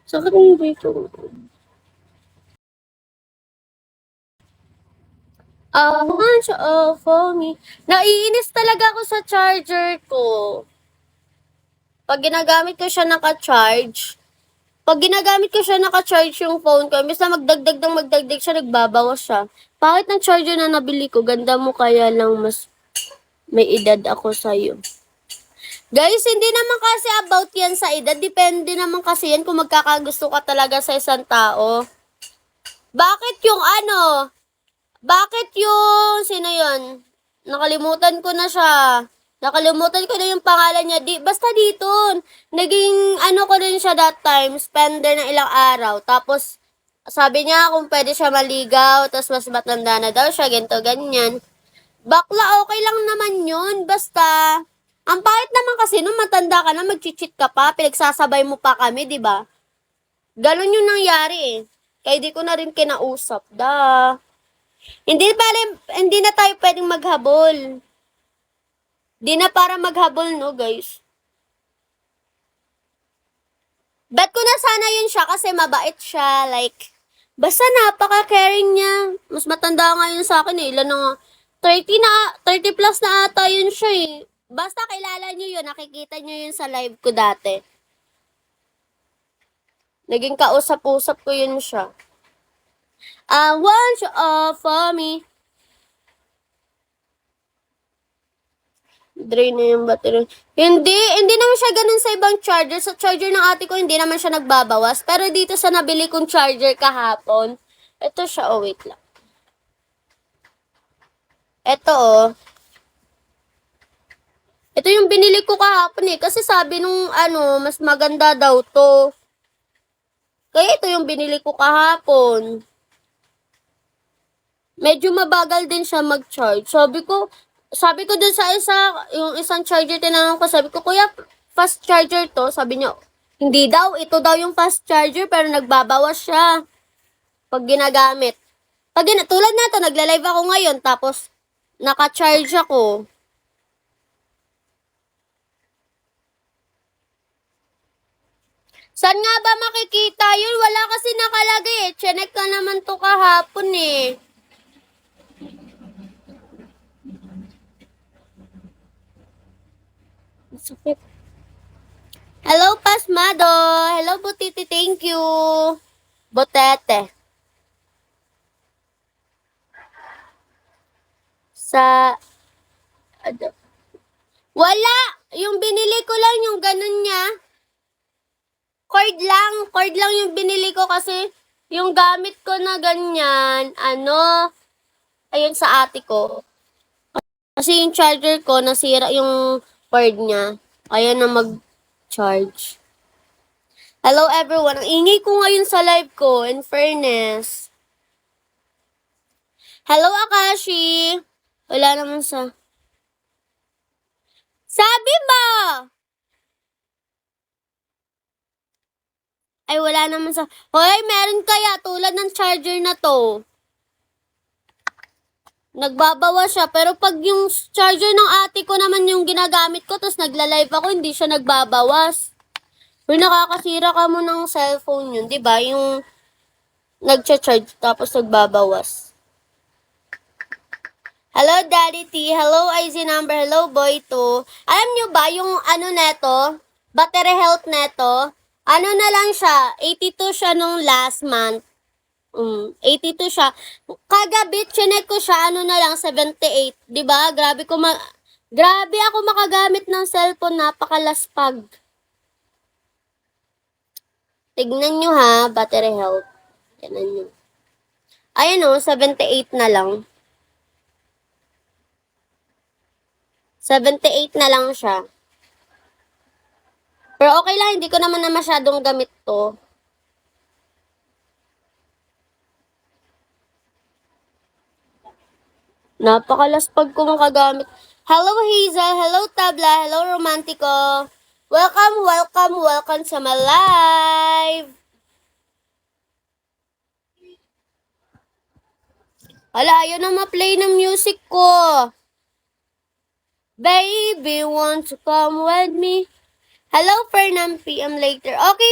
Sakit mo dito. Much for me. Naiinis talaga ako sa charger ko. Pag ginagamit ko siya naka-charge, yung phone ko, imbes na magdagdag siya, nagbabawas siya. Bakit ng charger na nabili ko? Ganda mo kaya lang mas may edad ako sa'yo. Guys, hindi naman kasi about yan sa edad. Depende naman kasi yan kung magkakagusto ka talaga sa isang tao. Bakit sino yun? Nakalimutan ko na siya. Nakalimutan ko na yung pangalan niya. Basta dito, naging ko rin siya that time, spender ng ilang araw. Tapos, sabi niya kung pwede siya maligaw, tapos mas matanda na daw siya, ganito, ganyan. Bakla, okay lang naman yun. Basta, ang pangit naman kasi nung matanda ka na, mag-cheat ka pa, pinagsasabay mo pa kami, di ba? Ganon yung nangyari eh. Kaya di ko na rin kinausap. Hindi na tayo pwedeng maghabol. Di na para maghabol, no, guys. Bet ko na sana yun siya kasi mabait siya. Like, basta napaka-caring niya. Mas matanda nga yun sa akin eh. Ilan na nga. 30 plus na ata yun siya eh. Basta kilala niyo yun. Nakikita niyo yun sa live ko dati. Naging kausap-usap ko yun siya. I want you all for me. Drain na yung battery. Hindi naman siya ganun sa ibang charger. Sa charger ng ate ko, hindi naman siya nagbabawas. Pero dito sa nabili kong charger kahapon, ito siya, wait lang. Ito, Ito yung binili ko kahapon eh. Kasi sabi nung mas maganda daw to. Kaya ito yung binili ko kahapon. Medyo mabagal din siya mag-charge. Sabi ko dun sa yung isang charger, tinanong ko, sabi ko, kuya, fast charger to? Sabi niya, hindi daw, ito daw yung fast charger, pero nagbabawas siya pag ginagamit. Tulad na to, nagla-live ako ngayon, tapos naka-charge ako. Saan nga ba makikita yun? Wala kasi nakalagay eh. Chinek ka naman to kahapon eh. Sakit. Hello, Pasmado. Hello, Butiti. Thank you. Botete. Wala. Yung binili ko lang yung ganun niya. Cord lang yung binili ko kasi yung gamit ko na ganyan, ayun sa ate ko. Kasi yung charger ko, nasira yung cord niya. Kaya na mag-charge. Hello everyone. Ang ingay ko ngayon sa live ko, in fairness. Hello Akashi. Wala naman sa... Sabi ba? Ay, wala naman sa... Hoy, meron kaya tulad ng charger na to. Nagbabawas siya. Pero pag yung charger ng ate ko naman yung ginagamit ko, tapos nagla-live ako, hindi siya nagbabawas. Pero nakakasira ka mo ng cellphone yun, di ba? Yung nagcha-charge tapos nagbabawas. Hello, Daddy T. Hello, IZ number. Hello, Boy 2. Alam nyo ba yung neto? Battery health neto? Na lang siya? 82 siya nung last month. 82 siya. Kagabi, chinek ko siya, na lang, 78. Diba? Grabe ako makagamit ng cellphone, napakalaspag. Tignan nyo ha, battery health. Tignan nyo. Ayan 78 na lang. 78 na lang siya. Pero okay lang, hindi ko naman na masyadong gamit to. Napakalaspag ko makagamit. Hello Hazel, hello Tabla, hello Romantico. Welcome sa my live. Hala, ayaw na ma-play ng music ko. Baby, want to come with me? Hello, Fernand, PM later. Okay,